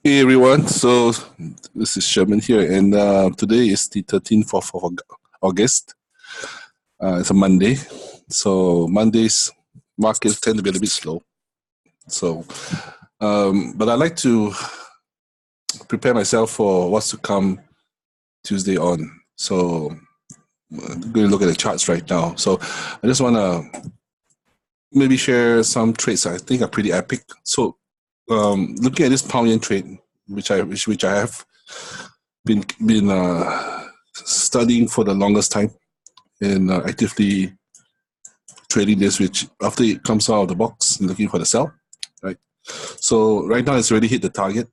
Hey everyone, so this is Sherman here, and today is the 13th of August. It's a Monday, so Mondays markets tend to be a little bit slow. So, but I like to prepare myself for what's to come Tuesday on. So, I'm going to look at the charts right now. So, I just want to maybe share some trades I think are pretty epic. So, looking at this pound yen trade, which I have been studying for the longest time and actively trading this, which after it comes out of the box and looking for the sell, right? So right now it's already hit the target,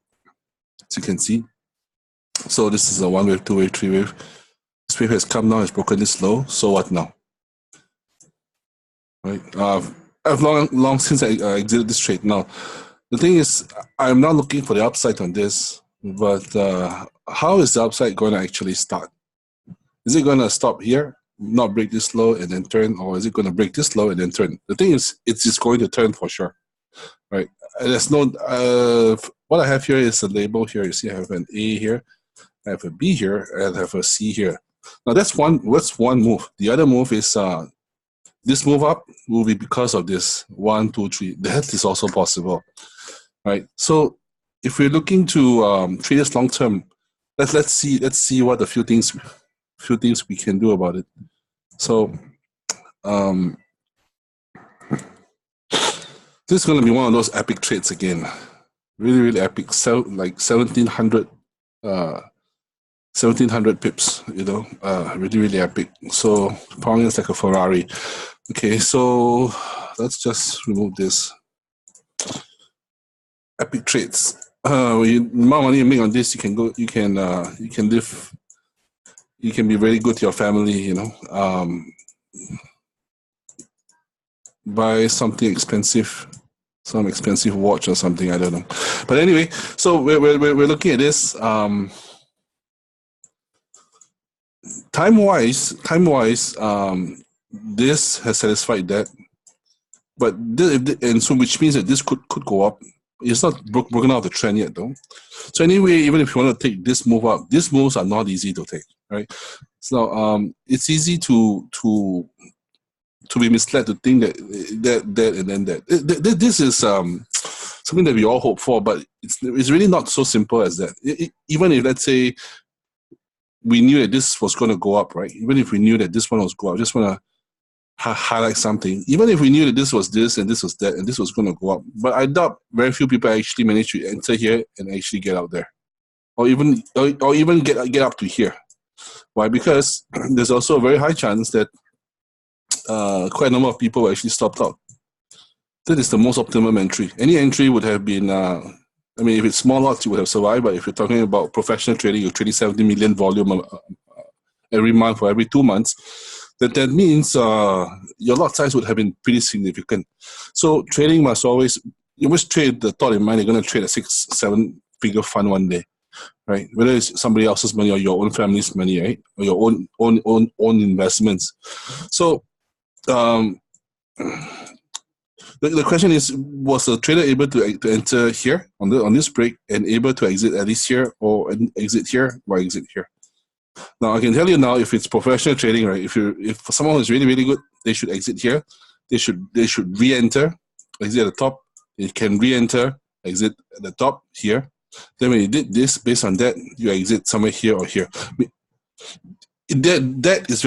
as you can see. So this is a 1 wave, 2 wave, 3 wave. This wave has come down, it's broken this low. So what now? Right? I've long since I exited this trade. Now, the thing is, I'm not looking for the upside on this, but how is the upside going to actually start? Is it going to stop here, not break this low and then turn, or is it going to break this low and then turn? The thing is, it's just going to turn for sure, right? There's no, what I have here is a label here. You see I have an A here, I have a B here, and I have a C here. Now that's one move. The other move is this move up will be because of this 1, 2, 3. That is also possible, right? So if we're looking to trade this long term, let's see what the few things we can do about it. So this is going to be one of those epic trades again, really epic. So like 1700 pips, really epic. So pound is like a Ferrari. Okay, so let's just remove this. Epic trades. The more money you make on this, you can live. You can be very good to your family, buy something expensive, some expensive watch or something, I don't know. But anyway, so we're looking at this. Time-wise, this has satisfied that. But and so which means that this could go up. It's not broken out of the trend yet, though. So anyway, even if you want to take this move up, these moves are not easy to take, right? So it's easy to be misled to think that and then that. This is something that we all hope for, but it's really not so simple as that. Even if, let's say, we knew that this was going to go up, right? Even if we knew that this one was go up, I just want to highlight something. Even if we knew that this was this and this was that and this was going to go up, but I doubt very few people actually manage to enter here and actually get out there, or even get up to here. Why? Because there's also a very high chance that quite a number of people actually stopped out. That is the most optimum entry. Any entry would have been, if it's small lots, you would have survived, but if you're talking about professional trading, you're trading 70 million volume every month or every 2 months, that means your lot size would have been pretty significant. So trading you must trade the thought in mind you're going to trade a 6-7 figure fund one day, right? Whether it's somebody else's money or your own family's money, right? Or your own investments. So the question is, was the trader able to enter here on this break and able to exit at least here, or exit here, or exit here? Now I can tell you now, if it's professional trading, right? If someone who's really good, they should exit here. They should re-enter, exit at the top. They can re-enter, exit at the top here. Then when you did this, based on that, you exit somewhere here or here. That is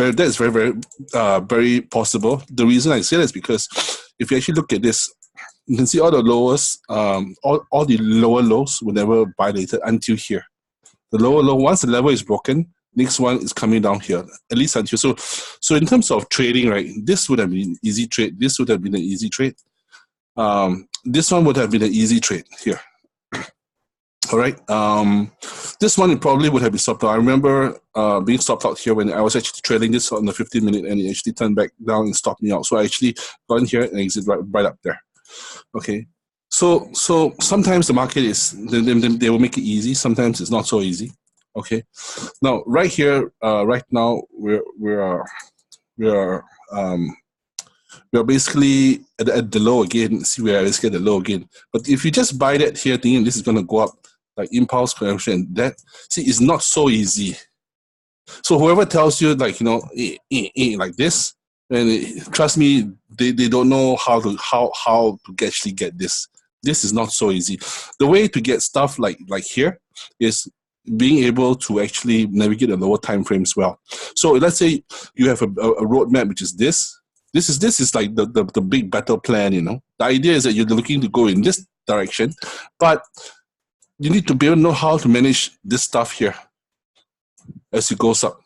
very possible. The reason I say that is because if you actually look at this, you can see all the lowest, all the lower lows were never violated until here. The lower low, once the level is broken, next one is coming down here, at least until so in terms of trading, right, this would have been an easy trade. This would have been an easy trade. This one would have been an easy trade here. All right. This one, it probably would have been stopped out. I remember being stopped out here when I was actually trading this on the 15-minute, and it actually turned back down and stopped me out. So I actually got in here and exit right up there. Okay. So sometimes the market is, they will make it easy. Sometimes it's not so easy. Okay. Now right here, right now we are basically at the low again. See, we are basically at the low again. But if you just buy that here thinking this is going to go up, like impulse correction. That, see, it's not so easy. So whoever tells you like, you know, like this, and trust me, they don't know how to actually get this. This is not so easy. The way to get stuff like here is being able to actually navigate the lower time frames well. So let's say you have a roadmap which is this. This is like the big battle plan, you know. The idea is that you're looking to go in this direction, but you need to be able to know how to manage this stuff here as it goes up.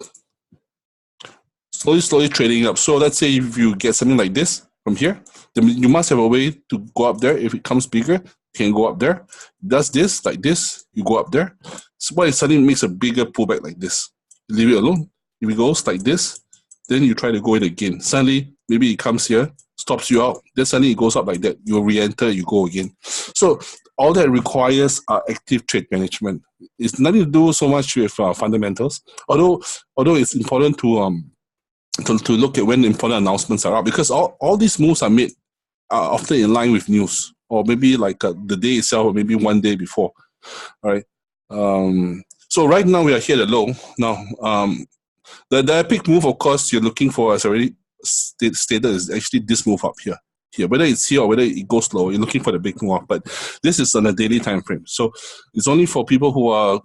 Slowly trading up. So let's say if you get something like this from here, then you must have a way to go up there. If it comes bigger, you can go up there. Does this, like this, you go up there. So why it suddenly makes a bigger pullback like this. Leave it alone. If it goes like this, then you try to go in again. Suddenly, maybe it comes here, stops you out. Then suddenly it goes up like that. You re-enter, you go again. So all that requires active trade management. It's nothing to do so much with fundamentals. Although it's important to look at when the important announcements are out, because all these moves are made often in line with news, or maybe like the day itself, or maybe one day before. All right. So right now we are here at the low. Now, the epic move, of course, you're looking for, as already stated, is actually this move up here. Whether it's here or whether it goes low, you're looking for the big move up. But this is on a daily time frame, so it's only for people who are,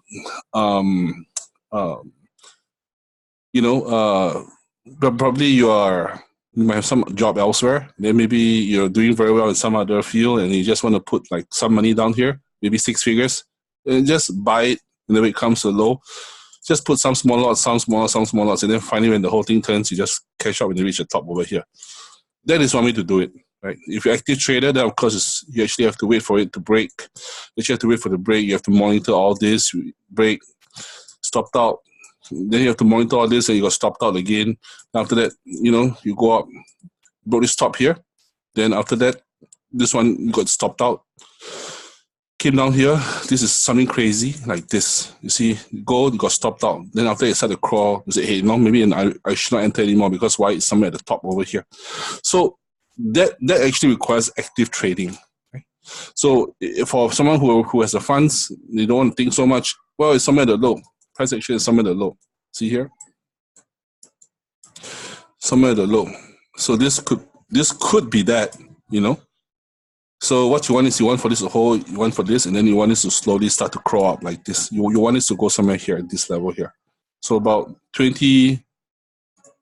probably you might have some job elsewhere. Then maybe you're doing very well in some other field, and you just want to put like some money down here, maybe 6 figures, and just buy it whenever it comes to low. Just put some small lots, some small lots, and then finally when the whole thing turns, you just cash out when you reach the top over here. That is one way to do it, right? If you're active trader, then of course you actually have to wait for it to break. You have to wait for the break. You have to monitor all this, break, stopped out. Then you have to monitor all this, and you got stopped out again. After that, you go up, broke this top here. Then after that, this one you got stopped out. Came down here. This is something crazy like this. You see, you got stopped out. Then after it started to crawl, you say, hey, maybe I should not enter anymore, because why? It's somewhere at the top over here. So that actually requires active trading. Right? So for someone who has the funds, they don't want to think so much. Well, it's somewhere at the low. Price action is somewhere at the low. See here? Somewhere at the low. So this could be that, So what you want is, you want for this to hold, you want for this, and then you want this to slowly start to crawl up like this. You want this to go somewhere here at this level here. So about 20.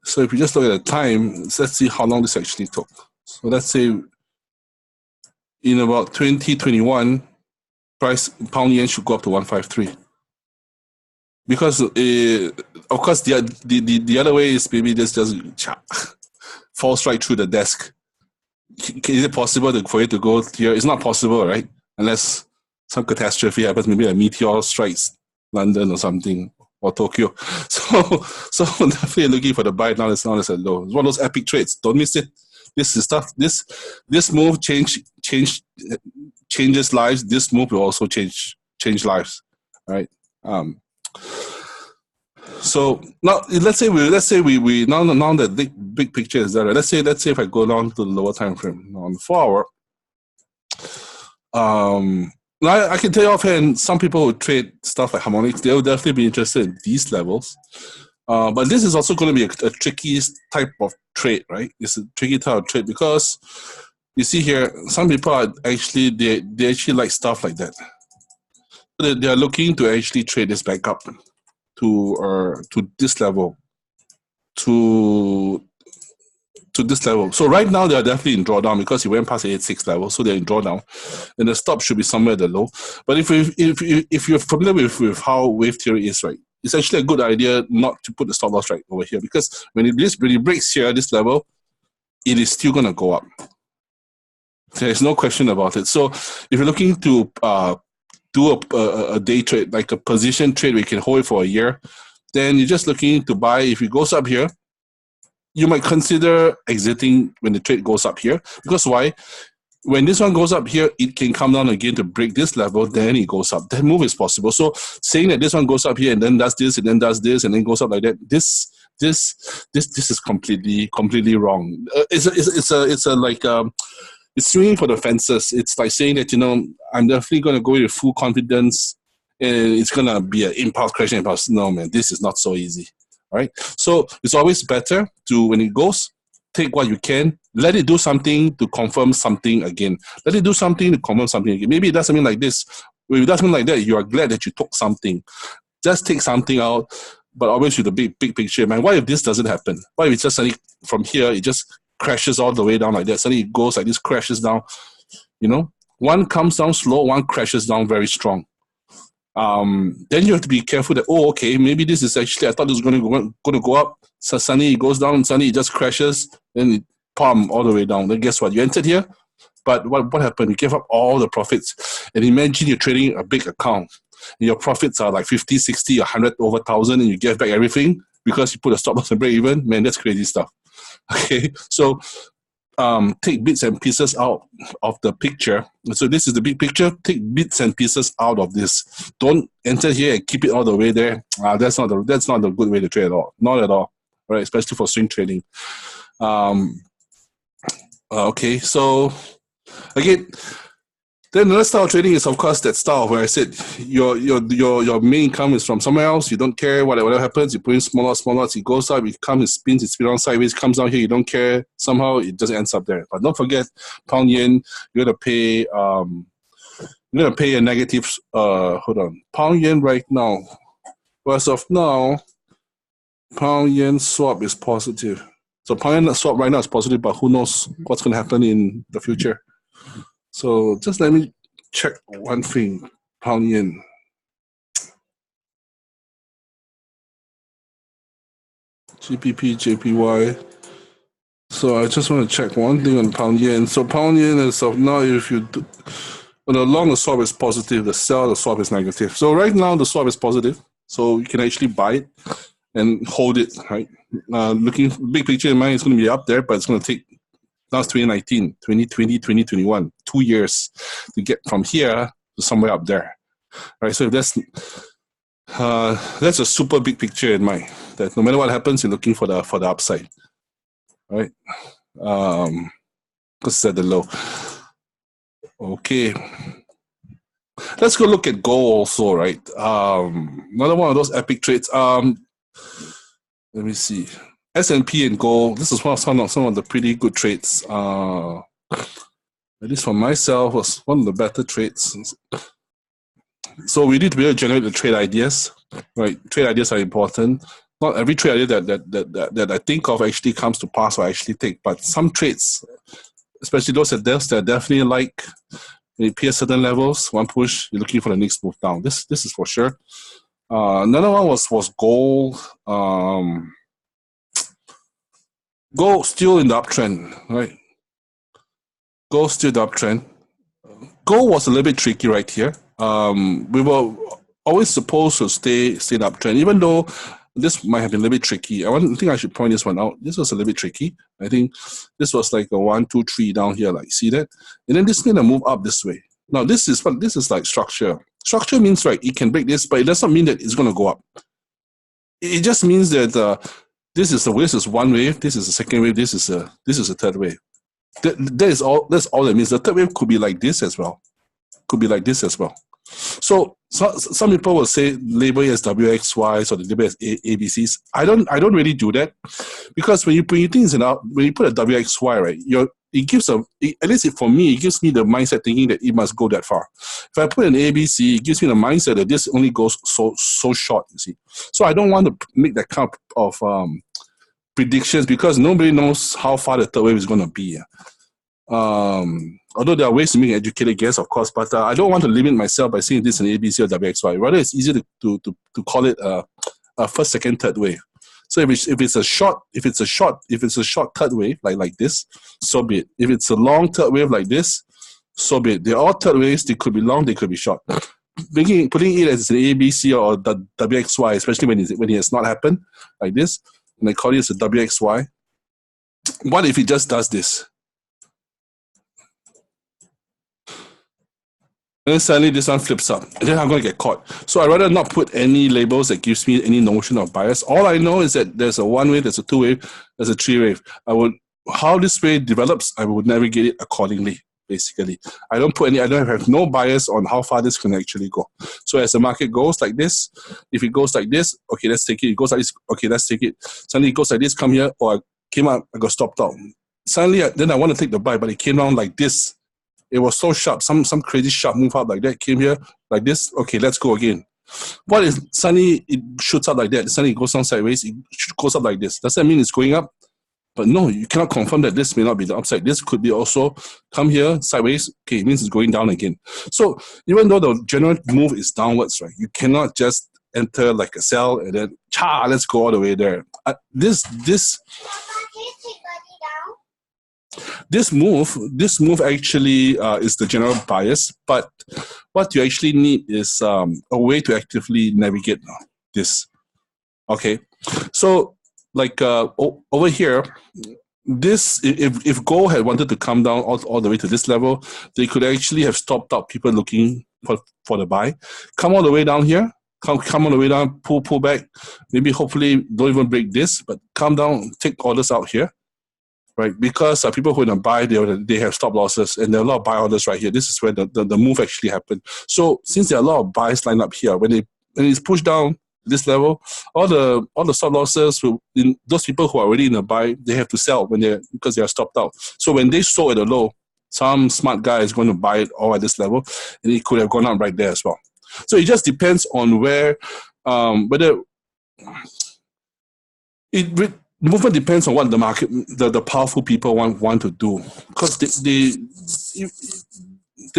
So if you just look at the time, let's see how long this actually took. So let's say in about 2021, price pound yen should go up to 153. Because of course the other way is maybe this just falls right through the desk. Is it possible for it to go here? It's not possible, right? Unless some catastrophe happens, maybe a meteor strikes London or something, or Tokyo. So definitely looking for the buy now. It's not as a low. It's one of those epic trades. Don't miss it. This is stuff. This move changes lives. This move will also change lives, right? So now let's say we now the big picture is there. Right? Let's say if I go down to the lower time frame on 4 hour, I can tell you offhand, some people who trade stuff like harmonics, they'll definitely be interested in these levels. But this is also going to be a tricky type of trade, right? It's a tricky type of trade because you see here, some people are actually they actually like stuff like that. They are looking to actually trade this back up to this level, to this level. So right now they are definitely in drawdown because he went past the 8.6 level, so they're in drawdown, and the stop should be somewhere at the low. But if you're familiar with how wave theory is, right, it's actually a good idea not to put the stop loss right over here, because when it breaks here at this level, it is still going to go up. There's no question about it. So if you're looking to do a day trade, like a position trade where you can hold it for a year, then you're just looking to buy. If it goes up here, you might consider exiting when the trade goes up here. Because why? When this one goes up here, it can come down again to break this level, then it goes up. That move is possible. So saying that this one goes up here and then does this and then does this and then goes up like that, this is completely wrong. It's swinging for the fences. It's like saying that, I'm definitely going to go with full confidence and it's gonna be an impulse crashing impulse. No, man, this is not so easy. All right, so it's always better to, when it goes, take what you can, let it do something to confirm something again. Let it do something to confirm something again. Maybe it does something like this. When it does something like that, you are glad that you took something. Just take something out, but always with the big picture, man. What if this doesn't happen? What if it just suddenly from here, it just crashes all the way down like that? Suddenly it goes like this, crashes down. You know, one comes down slow, one crashes down very strong. Then you have to be careful that, oh, okay, maybe this is actually, I thought this was going to go up. So suddenly it goes down, suddenly it just crashes, then it palm all the way down. Then guess what? You entered here, but what happened? You gave up all the profits. And imagine you're trading a big account, and your profits are like 50, 60, 100, over 1,000, and you gave back everything because you put a stop loss and break even. Man, that's crazy stuff. Okay, so take bits and pieces out of the picture. So this is the big picture. Take bits and pieces out of this. Don't enter here and keep it all the way there. That's not the good way to trade at all. Not at all. Right? Especially for swing trading. Okay, so again, then another style of trading is, of course, that style where I said your main income is from somewhere else. You don't care whatever happens. You put in small lots, it goes up, it comes, it spins on sideways, comes down here. You don't care. Somehow it just ends up there. But don't forget, pound yen. You're gonna pay. You're gonna pay a negative. Hold on. Pound yen right now. As of now, pound yen swap is positive. So pound yen swap right now is positive, but who knows what's gonna happen in the future. So just let me check one thing, pound yen. GBP, JPY. So I just want to check one thing on pound yen. So pound yen is of now, if you do, well, the long the swap is positive, the sell the swap is negative. So right now the swap is positive, so you can actually buy it and hold it. Right, looking big picture in mind, it's going to be up there, but it's going to take. Now it's 2019, 2020, 2021, 2 years to get from here to somewhere up there. Right, so that's a super big picture in mind. That no matter what happens, you're looking for the upside. Right, because it's at the low. Okay, let's go look at gold also. Right, another one of those epic trades. Let me see. S&P and gold, this is some of the pretty good trades. At least for myself, was one of the better trades. So we need to be able to generate the trade ideas. Right, trade ideas are important. Not every trade idea that I think of actually comes to pass or I actually take, but some trades, especially those that definitely like when you pierce certain levels, one push, you're looking for the next move down. This is for sure. Another one was gold. Gold still in the uptrend, right? Gold still the uptrend. Gold was a little bit tricky right here. We were always supposed to stay in the uptrend, even though this might have been a little bit tricky. I think I should point this one out. This was a little bit tricky. I think this was like a 1, 2, 3 down here, like see that? And then this made a move up this way. Now this is like structure. Structure means, right, it can break this, but it does not mean that it's going to go up. It just means that this is one wave, this is the second wave, this is a third wave. That's all it means. The third wave could be like this as well. So some people will say label it as WXYs or the label as ABCs. I don't really do that, because when you put things in out, when you put a WXY, right, it gives at least for me, it gives me the mindset thinking that it must go that far. If I put an ABC, it gives me the mindset that this only goes so short, you see. So I don't want to make that kind of predictions, because nobody knows how far the third wave is going to be. Although there are ways to make an educated guess, of course, but I don't want to limit myself by saying this an ABC or WXY. Rather, it's easier to call it a first, second, third wave. So if it's a short third wave like this, so be it. If it's a long third wave like this, so be it. They're all third waves. They could be long, they could be short. Putting it as an ABC or the WXY, especially when it has not happened like this, and I call it as a WXY. What if it just does this? And then suddenly this one flips up, and then I'm going to get caught. So I'd rather not put any labels that gives me any notion of bias. All I know is that there's a 1 wave, there's a 2 wave, there's a 3 wave. How this wave develops, I would navigate it accordingly, basically. I don't have no bias on how far this can actually go. So as the market goes like this, if it goes like this, okay, let's take it. It goes like this, okay, let's take it. Suddenly it goes like this, come here, or I came up, I got stopped out. Suddenly, then I want to take the buy, but it came down like this. It was so sharp, some crazy sharp move up like that, came here like this, okay, let's go again. What is suddenly it shoots up like that, suddenly it goes down sideways, it goes up like this. Does that mean it's going up? But no, you cannot confirm that this may not be the upside. This could be also come here sideways. Okay, it means it's going down again. So even though the general move is downwards, right, you cannot just enter like a sell and then let's go all the way there. This move actually is the general bias, but what you actually need is a way to actively navigate this. Okay, so like over here, this if gold had wanted to come down all the way to this level, they could actually have stopped out people looking for the buy. Come all the way down here, come all the way down, pull back. Maybe hopefully don't even break this, but come down, take orders out here, right? Because people who are going to buy, they have stop losses, and there are a lot of buy orders right here. This is where the move actually happened. So since there are a lot of buys lined up here, when it's pushed down this level, all the stop losses those people who are already in a buy, they have to sell because they are stopped out. So when they sold at a low, some smart guy is going to buy it all at this level, and it could have gone up right there as well. So it just depends on where whether the movement depends on what the market, the powerful people want to do, because they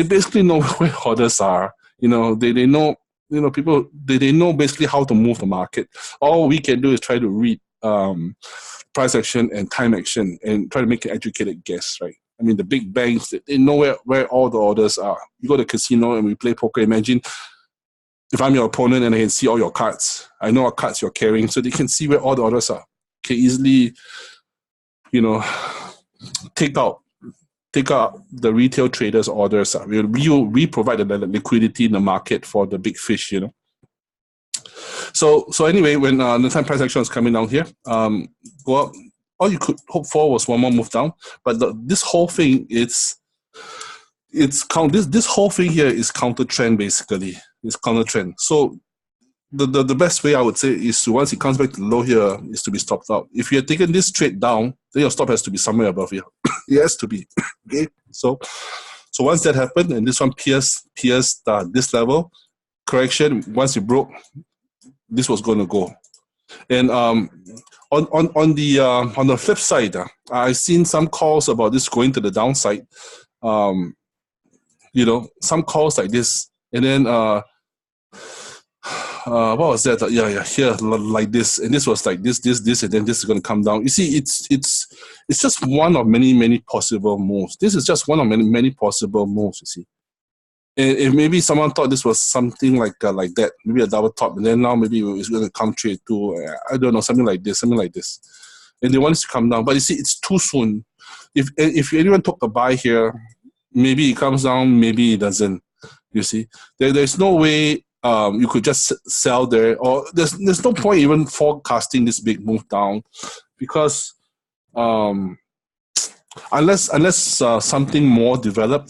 basically know where orders are. They know. People, they know basically how to move the market. All we can do is try to read price action and time action and try to make an educated guess, right? I mean, the big banks, they know where all the orders are. You go to the casino and we play poker. Imagine if I'm your opponent and I can see all your cards. I know what cards you're carrying, so they can see where all the orders are. Can easily, take out the retail traders' orders. We provide the liquidity in the market for the big fish, So anyway, when the time price action is coming down here, go up. All you could hope for was one more move down, but this whole thing this whole thing here is counter trend basically. It's counter trend. So the best way I would say is to, once it comes back to low here, is to be stopped out. If you're taking this trade down, then your stop has to be somewhere above here. It has to be. Okay. So once that happened and this one pierced this level, correction, once it broke, this was going to go. And on the flip side, I've seen some calls about this going to the downside. Some calls like this, and then what was that? Here like this, and this was like this, and then this is going to come down. You see, it's just one of many possible moves. This is just one of many possible moves. You see, and if maybe someone thought this was something like that, maybe a double top, and then now maybe it's going to come trade to I don't know, something like this, and they want it to come down. But you see, it's too soon. If anyone took a buy here, maybe it comes down, maybe it doesn't. You see, there's no way. You could just sell there, or there's no point even forecasting this big move down, because unless something more developed,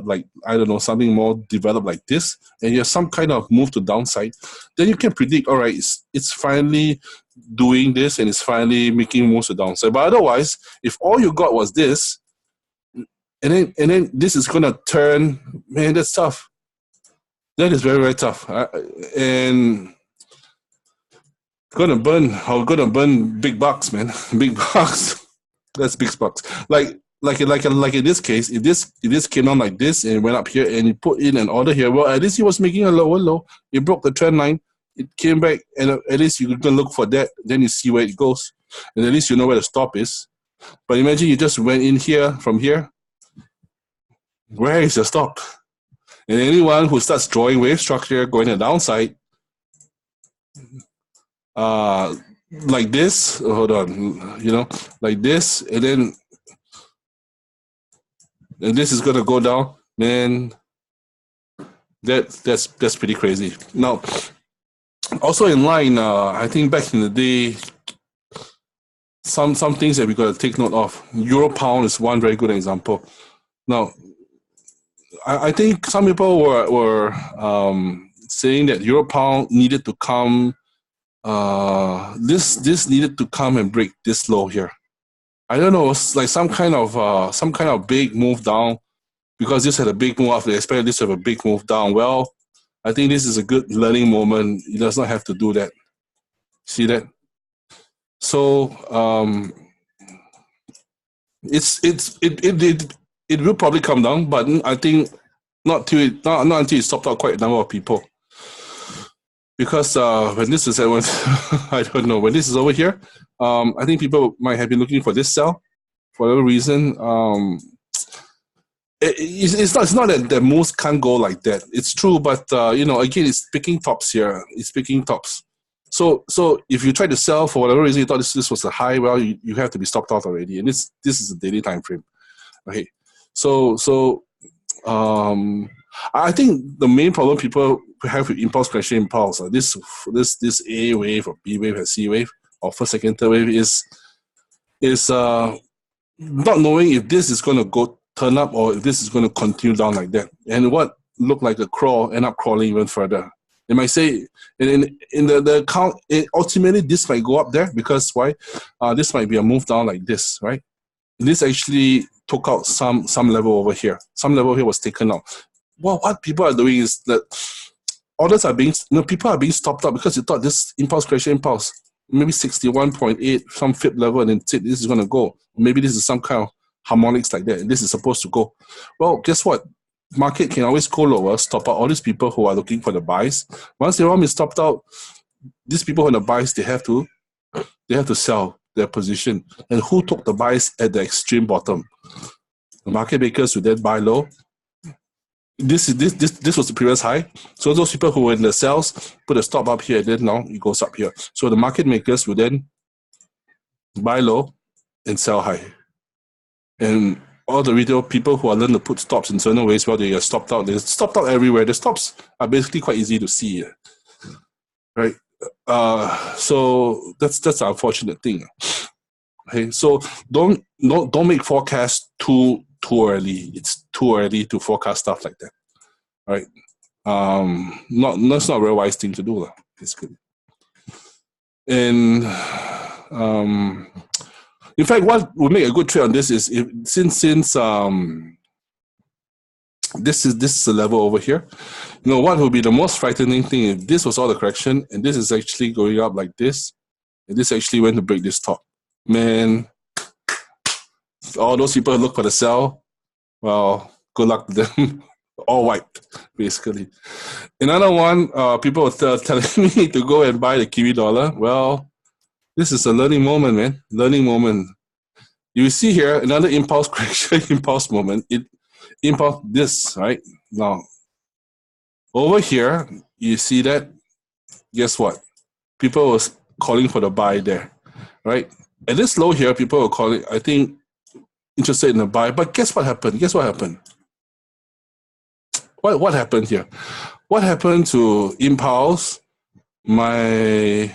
like, I don't know, something more developed like this, and you have some kind of move to downside, then you can predict, all right, it's finally doing this and it's finally making moves to downside. But otherwise, if all you got was this, and then this is gonna turn, man, that's tough. That is very, very tough, and gonna burn big bucks, man. Big bucks. That's big bucks. Like in this case, if this came down like this and went up here and you put in an order here, well, at least he was making a lower low. It broke the trend line. It came back, and at least you can look for that. Then you see where it goes, and at least you know where the stop is. But imagine you just went in here from here. Where is your stop? And anyone who starts drawing wave structure going to the downside, like this, hold on, like this, and this is gonna go down, man. That's pretty crazy. Now, also in line, I think back in the day, some things that we got to take note of. Euro pound is one very good example. Now, I think some people were saying that euro pound needed to come. This needed to come and break this low here. I don't know. It's like some kind of big move down, because this had a big move up. They expected this to have a big move down. Well, I think this is a good learning moment. It does not have to do that. See that? So it will probably come down, but I think not until it stopped out quite a number of people. Because when this is I don't know, when this is over here, I think people might have been looking for this sell for whatever reason. It's not that the moves can't go like that. It's true, but again, it's picking tops here. It's picking tops. So if you try to sell for whatever reason, you thought this was a high, well, you have to be stopped out already. And this is a daily time frame. Okay. So I think the main problem people have with impulse correction impulse, this A wave or B wave or C wave or first, second, third wave is not knowing if this is going to turn up or if this is going to continue down like that. And what looked like a crawl end up crawling even further. They might say in the count, ultimately this might go up there because why? This might be a move down like this, right? And this actually took out some level over here. Some level here was taken out. Well, what people are doing is that orders are being, people are being stopped up because they thought this impulse correction impulse, maybe 61.8, some fib level, and then this is going to go. Maybe this is some kind of harmonics like that, and this is supposed to go. Well, guess what? Market can always go lower, stop out all these people who are looking for the buys. Once they're all been stopped out, these people who are the buys, they have to sell their position. And who took the buys at the extreme bottom? The market makers will then buy low. This was the previous high. So those people who were in the sells put a stop up here, and then now it goes up here. So the market makers will then buy low and sell high. And all the retail people who are learning to put stops in certain ways, well, they are stopped out. They're stopped out everywhere. The stops are basically quite easy to see, right? So that's the unfortunate thing. Okay, so don't make forecasts too early. It's too early to forecast stuff like that, right? That's not a real wise thing to do, basically. And in fact, what would make a good trade on this is since this is a level over here, what would be the most frightening thing if this was all the correction and this is actually going up like this, and this actually went to break this top. Man, all those people who look for the sell, well, good luck to them. All wiped, basically. Another one, people were telling me to go and buy the Kiwi dollar. Well, this is a learning moment, man. Learning moment. You see here, another impulse correction, impulse moment. Impulse this, right? Now, over here, you see that? Guess what? People were calling for the buy there, right? At this low here, people were calling, I think, interested in the buy. But guess what happened? Guess what happened? What happened here? What happened to impulse? My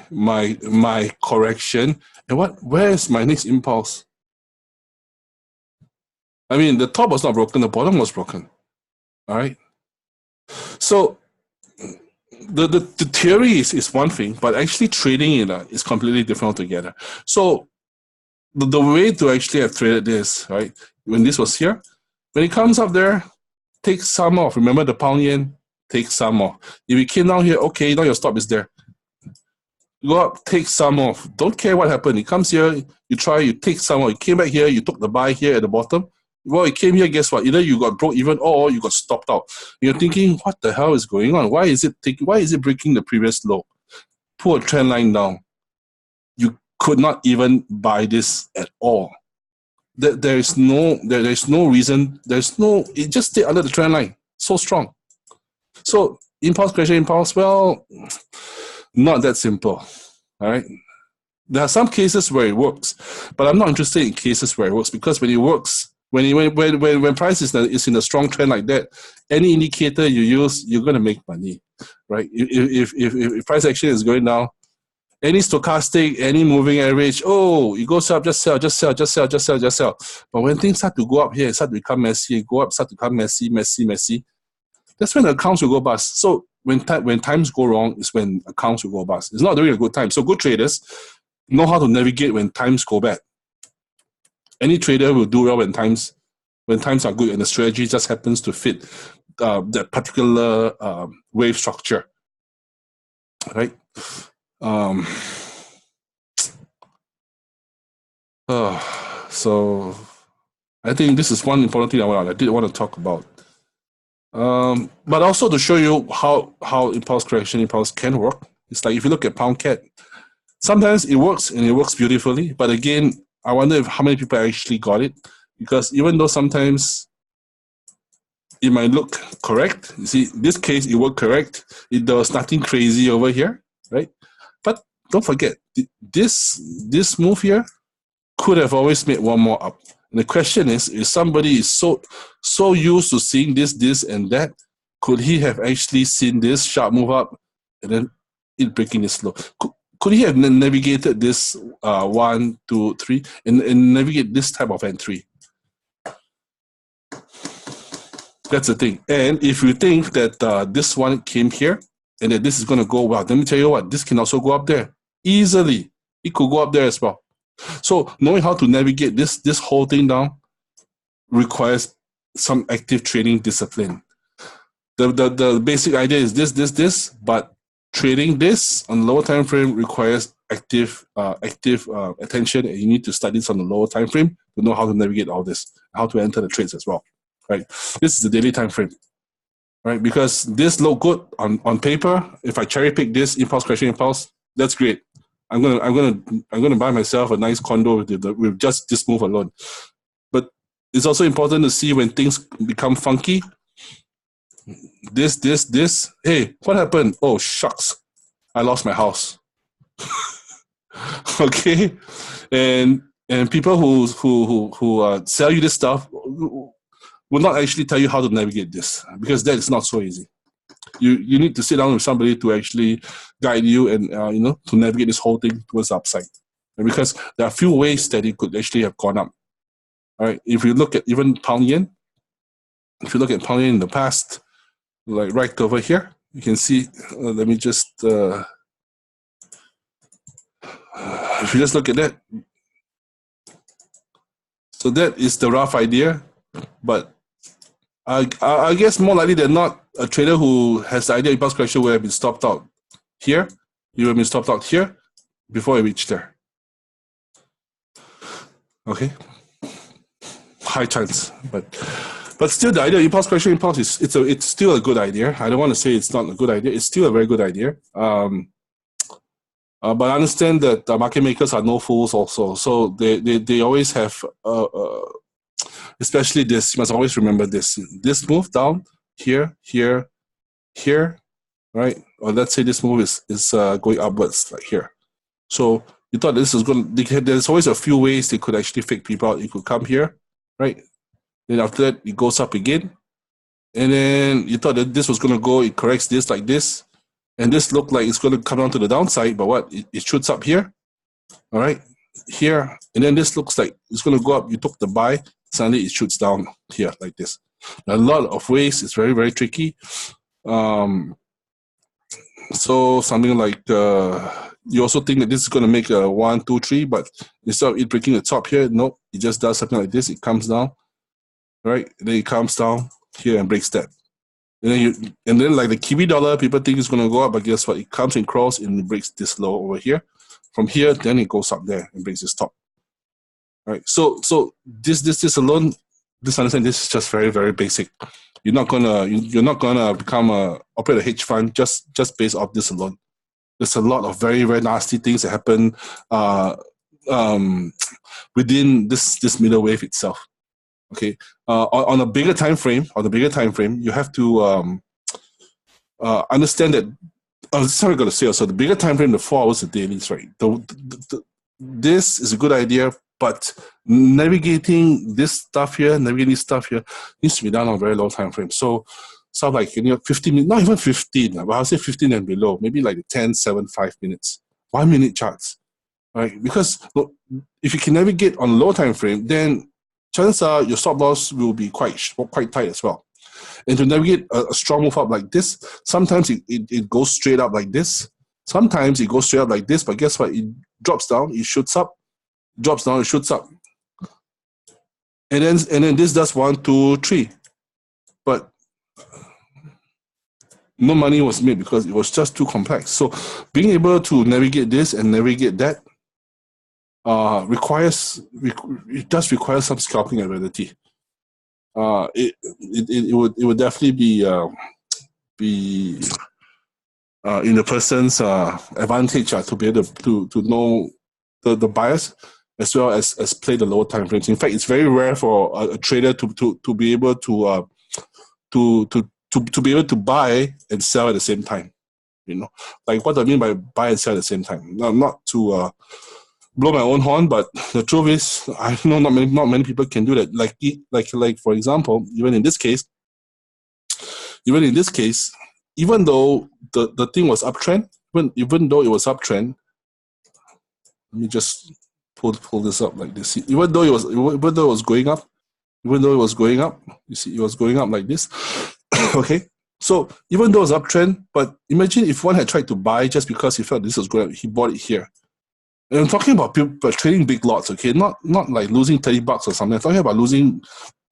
correction, and where is my next impulse? I mean, the top was not broken, the bottom was broken. All right. So the theory is one thing, but actually trading it is completely different altogether. So the way to actually have traded this, right? When this was here, when it comes up there, take some off. Remember the pound yen? Take some off. If it came down here, okay, now your stop is there. Go up, take some off. Don't care what happened. It comes here, you try, you take some off. You came back here, you took the buy here at the bottom. Well, it came here, guess what? Either you got broke even or you got stopped out. You're thinking, what the hell is going on? Why is it breaking the previous low? Pull a trend line down. You could not even buy this at all. There's no reason. It just stayed under the trend line. So strong. So impulse correction, impulse, well, not that simple. All right. There are some cases where it works, but I'm not interested in cases where it works, because when it works, when price is in a strong trend like that, any indicator you use, you're going to make money, right? If price action is going down, any stochastic, any moving average, oh, it goes up, just sell, just sell, just sell, just sell, just sell. But when things start to go up here, it start to become messy, go up, start to become messy, messy, messy. That's when the accounts will go bust. So when times go wrong is when accounts will go bust. It's not during a good time. So good traders know how to navigate when times go bad. Any trader will do well when times are good, and the strategy just happens to fit that particular wave structure, right? So I think this is one important thing I did want to talk about. But also to show you how impulse correction, impulse can work. It's like if you look at pound cat, sometimes it works and it works beautifully. But again, I wonder how many people actually got it, because even though sometimes it might look correct, you see, in this case it worked correct. There was nothing crazy over here, right? But don't forget, this move here could have always made one more up. And the question is, if somebody is so used to seeing this, and that, could he have actually seen this sharp move up and then it breaking this low? Could he have navigated this 1, 2, 3 and navigate this type of entry? That's the thing. And if you think that this one came here and that this is going to go well, let me tell you what, this can also go up there easily. It could go up there as well. So knowing how to navigate this whole thing down requires some active trading discipline. The basic idea is this, but trading this on the lower time frame requires active attention, and you need to study this on the lower time frame to know how to navigate all this, how to enter the trades as well. Right? This is the daily time frame. Right? Because this look good on paper. If I cherry pick this impulse correction impulse, that's great. I'm gonna buy myself a nice condo with just this move alone. But it's also important to see when things become funky. This. Hey, what happened? Oh shucks, I lost my house. Okay, and people who sell you this stuff will not actually tell you how to navigate this, because that is not so easy. You need to sit down with somebody to actually guide you and to navigate this whole thing towards the upside. And because there are a few ways that it could actually have gone up. All right, if you look at even pound yen, in the past, like right over here, you can see. Let me just if you just look at that. So that is the rough idea, but I guess more likely than not, a trader who has the idea of impulse correction would have been stopped out here. You would have been stopped out here before it reached there. Okay, high chance, but still, the idea of impulse correction impulse is it's still a good idea. I don't want to say it's not a good idea. It's still a very good idea. But I understand that market makers are no fools also. So they always have especially this, you must always remember this move down here, right? Or let's say this move is going upwards like here. So you thought this is going to, there's always a few ways they could actually fake people out. It could come here, right? Then after that, it goes up again. And then you thought that this was going to go, it corrects this like this. And this looked like it's going to come down to the downside, but what? It shoots up here, all right? Here, and then this looks like it's going to go up. You took the buy, suddenly it shoots down here like this. A lot of ways. It's very, very tricky. So something like you also think that this is going to make a 1, 2, 3, but instead of it breaking the top here, no, it just does something like this. It comes down, right? And then it comes down here and breaks that. And then like the Kiwi dollar, people think it's going to go up, but guess what? It comes and crawls and it breaks this low over here. From here, then it goes up there and breaks this top. Right. So this alone, just understand this is just very, very basic. You're not gonna become operate a hedge fund just based off this alone. There's a lot of very, very nasty things that happen within this middle wave itself. Okay. On a bigger time frame, you have to understand that. Sorry, I got to say also the bigger time frame, the 4 hours a dailies, right? This is a good idea, but navigating this stuff here needs to be done on a very low time frame. So like 15 minutes, not even 15, but I'll say 15 and below, maybe like 10, 7, 5 minutes 1 minute charts, right? Because look, if you can navigate on low time frame, then chances are your stop loss will be quite tight as well. And to navigate a strong move up like this, sometimes it goes straight up like this. Sometimes it goes straight up like this, but guess what? It drops down, it shoots up, drops down, it shoots up. And then this does 1, 2, 3. But no money was made because it was just too complex. So being able to navigate this and navigate that it does require some scalping ability. It would definitely be in the person's advantage to be able to know the bias as well as play the lower time frames. In fact, it's very rare for a trader to be able to be able to buy and sell at the same time. You know, like what I mean by buy and sell at the same time. Now, not to blow my own horn, but the truth is, I know not many people can do that. Like for example, even in this case, even though the thing was uptrend, even though it was uptrend, let me just pull this up like this. Even though it was going up, you see, it was going up like this. Okay, so even though it was uptrend, but imagine if one had tried to buy just because he felt this was going up, he bought it here. And I'm talking about people trading big lots, okay? Not like losing $30 or something. I'm talking about losing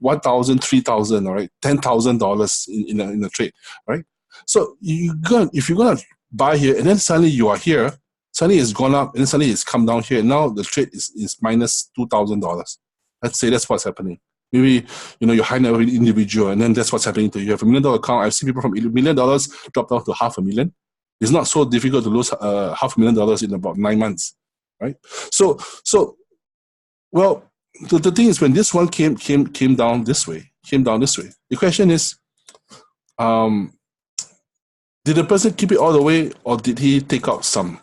$1,000, $3,000, all right, $10,000 in a trade, right? So if you're gonna buy here and then suddenly you are here, suddenly it's gone up and then suddenly it's come down here. And now the trade is minus $2,000. Let's say that's what's happening. Maybe you're high net worth individual, and then that's what's happening to you. You have $1 million account. I've seen people from $1 million drop down to $500,000. It's not so difficult to lose $500,000 in about 9 months. Right, so well, the thing is, when this one came down this way, the question is, did the person keep it all the way, or did he take out some?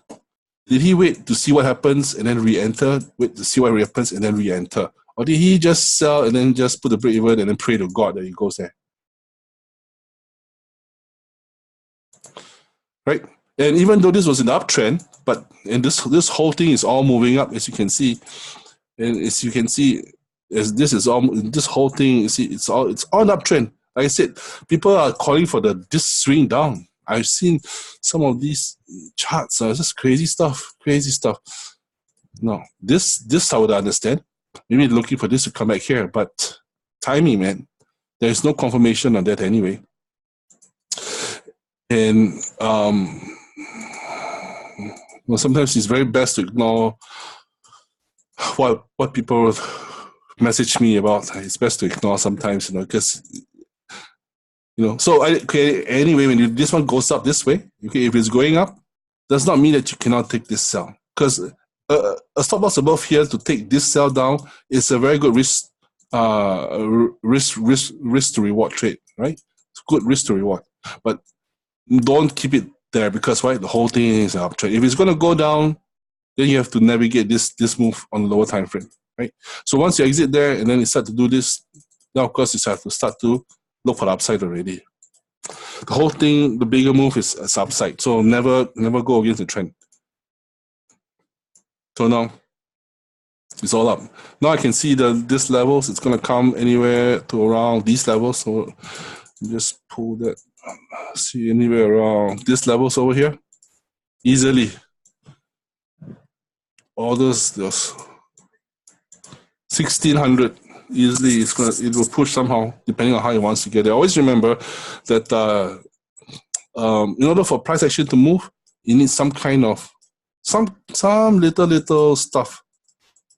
Did he wait to see what happens and then re-enter? Wait to see what happens and then re-enter, or did he just sell and then just put the break even and then pray to God that he goes there? Right. And even though this was an uptrend, and this whole thing is all moving up, as you can see, as this whole thing, you see, it's all an uptrend. Like I said, people are calling for this swing down. I've seen some of these charts, just crazy stuff. No, this I would understand. Maybe looking for this to come back here, but timing, man, there's no confirmation on that anyway. And sometimes it's very best to ignore what people message me about. It's best to ignore sometimes, because So anyway, when this one goes up this way, okay, if it's going up, does not mean that you cannot take this sell, because a stop loss above here to take this sell down is a very good risk to reward trade, right? It's good risk to reward, but don't keep it there, because the whole thing is an uptrend. If it's going to go down, then you have to navigate this move on the lower time frame, right? So once you exit there and then you start to do this, now of course you have to start to look for the upside already. The whole thing, the bigger move is upside, so never go against the trend. So now it's all up. Now I can see this levels. It's going to come anywhere to around these levels. So just pull that. See anywhere around this levels over here easily. All those 1600 easily. It will push somehow depending on how it wants to get there. Always remember that in order for price action to move, you need some kind of some little stuff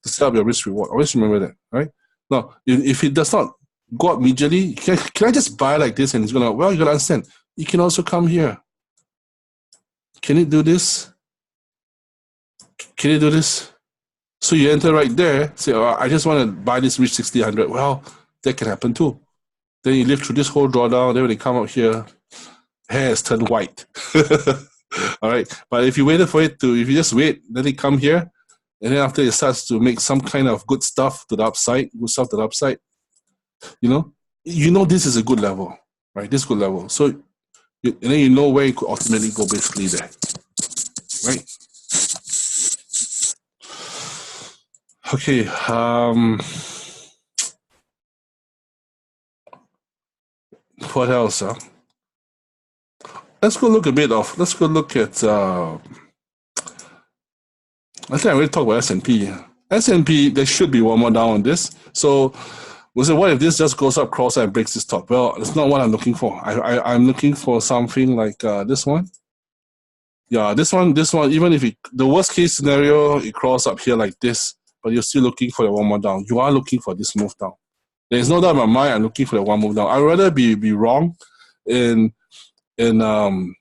to set up your risk reward. Always remember that, right? Now, if it does not go up immediately, can I just buy like this and it's gonna? Well, you gotta understand. You can also come here. Can it do this? Can it do this? So you enter right there, say, I just want to buy this reach 1600. Well, that can happen too. Then you live through this whole drawdown, then when they come out here, hair has turned white. All right. But if you waited for it if you just wait, let it come here, and then after it starts to make some kind of good stuff to the upside, this is a good level, right? This is a good level. So, and then you know where you could ultimately go basically there, right? Okay. What else? Let's go look a bit of. Let's go look at. I think I already talked about S&P. S&P, there should be one more down on this. So we say, what if this just goes up, cross and breaks this top? Well, it's not what I'm looking for. I'm looking for something like this one. Yeah, this one. Even if the worst case scenario, it cross up here like this, but you're still looking for the one more down. You are looking for this move down. There's no doubt in my mind. I'm looking for the one move down. I'd rather be wrong in wrong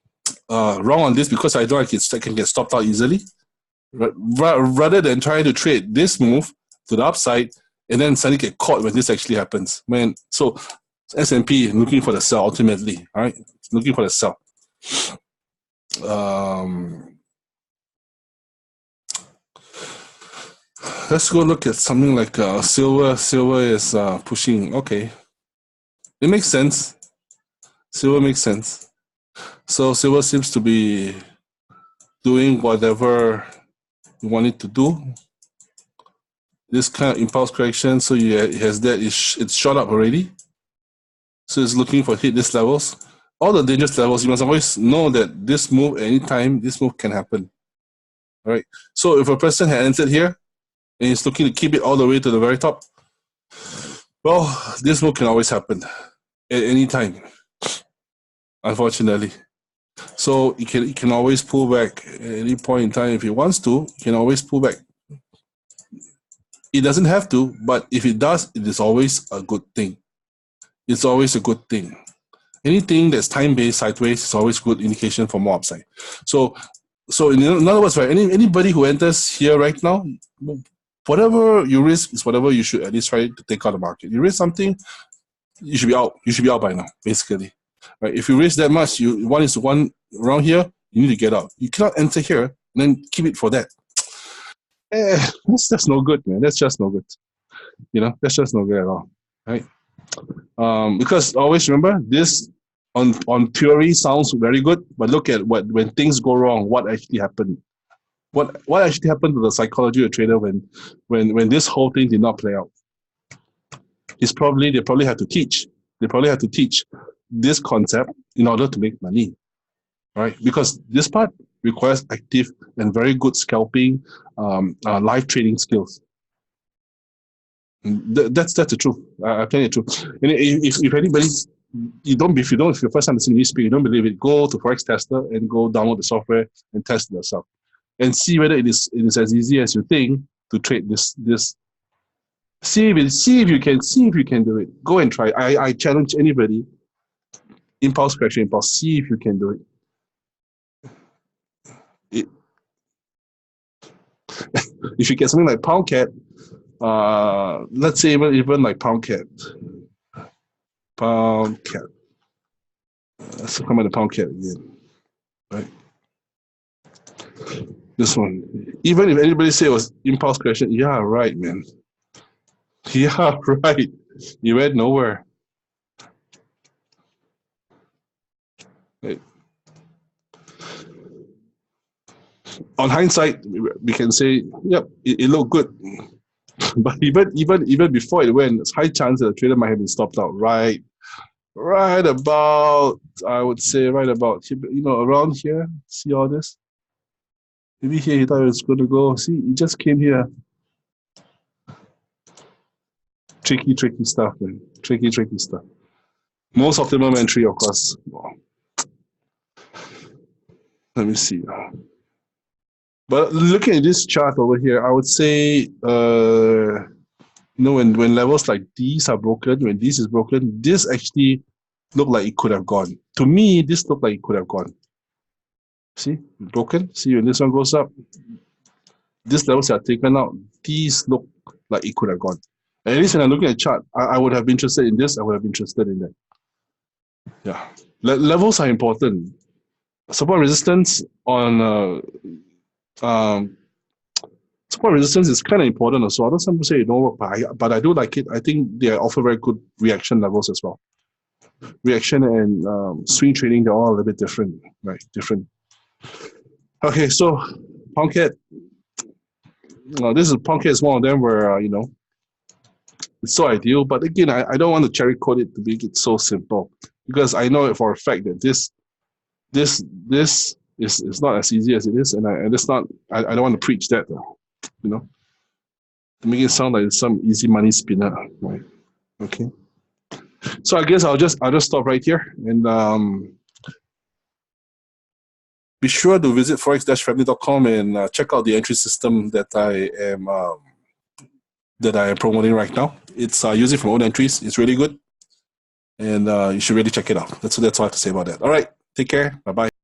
on this because I don't like I can get stopped out easily, rather than trying to trade this move to the upside and then suddenly get caught when this actually happens. Man, so S&P looking for the sell ultimately. All right, looking for the sell. Let's go look at something like silver. Silver is pushing. Okay, it makes sense. Silver makes sense. So silver seems to be doing whatever you want it to do. This kind of impulse correction, so it has that. It's shot up already. So it's looking for hit these levels. All the dangerous levels, you must always know that this move, anytime, this move can happen. All right. So if a person had entered here and he's looking to keep it all the way to the very top, well, this move can always happen at any time, unfortunately. So it can always pull back at any point in time if it wants to. It can always pull back. It doesn't have to, but if it does, it is always a good thing. It's always a good thing. Anything that's time-based sideways is always good indication for more upside. So in other words, right, anybody who enters here right now, whatever you risk is whatever you should at least try to take out of the market. You risk something, you should be out. You should be out by now, basically. Right? If you risk that much, you 1:1 around here, you need to get out. You cannot enter here and then keep it for that. That's just no good, man. That's just no good. That's just no good at all. Right? Because always remember this on theory sounds very good, but look at when things go wrong, what actually happened. What actually happened to the psychology of the trader when this whole thing did not play out? They probably had to teach. They probably had to teach this concept in order to make money, right? Because this part requires active and very good scalping, live trading skills. That's the truth. I tell you the truth. And if anybody if you're first time listening to me speak, you don't believe it, go to Forex Tester and go download the software and test it yourself and see whether it is as easy as you think to trade this. See if you can do it. Go and try. I challenge anybody. Impulse correction, impulse. See if you can do it. If you get something like pound cat, let's say even like pound cat. Let's come at the pound cat again, right? This one. Even if anybody say it was impulse correction, yeah, right, man. Yeah, right. You went nowhere. Right. On hindsight, we can say, yep, it looked good. But even before it went, it's high chance that the trader might have been stopped out right about, I would say right about, around here. See all this? Maybe here he thought it was going to go. See, he just came here. Tricky stuff, man. Tricky stuff. Most optimum entry, of course. Let me see. But looking at this chart over here, I would say, when levels like these are broken, when this is broken, this actually looked like it could have gone. To me, this looked like it could have gone. See, broken. See, when this one goes up, these levels are taken out. These look like it could have gone. At least when I'm looking at the chart, I would have been interested in this. I would have been interested in that. Yeah, levels are important. Support resistance on support resistance is kind of important as well. I know some people say it don't work, but I do like it. I think they offer very good reaction levels as well. Reaction and swing trading, they're all a little bit different, right? Different. Okay, so pound cat, This is Punkhead is one of them where it's so ideal. But again, I don't want to cherry coat it to make it so simple because I know for a fact that this is not as easy as it is, and it's not. I don't want to preach that, you know, to make it sound like some easy money spinner, right? Okay. So I guess I'll just stop right here and be sure to visit forex-family.com and check out the entry system that I am promoting right now. It's using from own entries. It's really good, and you should really check it out. That's all I have to say about that. All right, take care. Bye bye.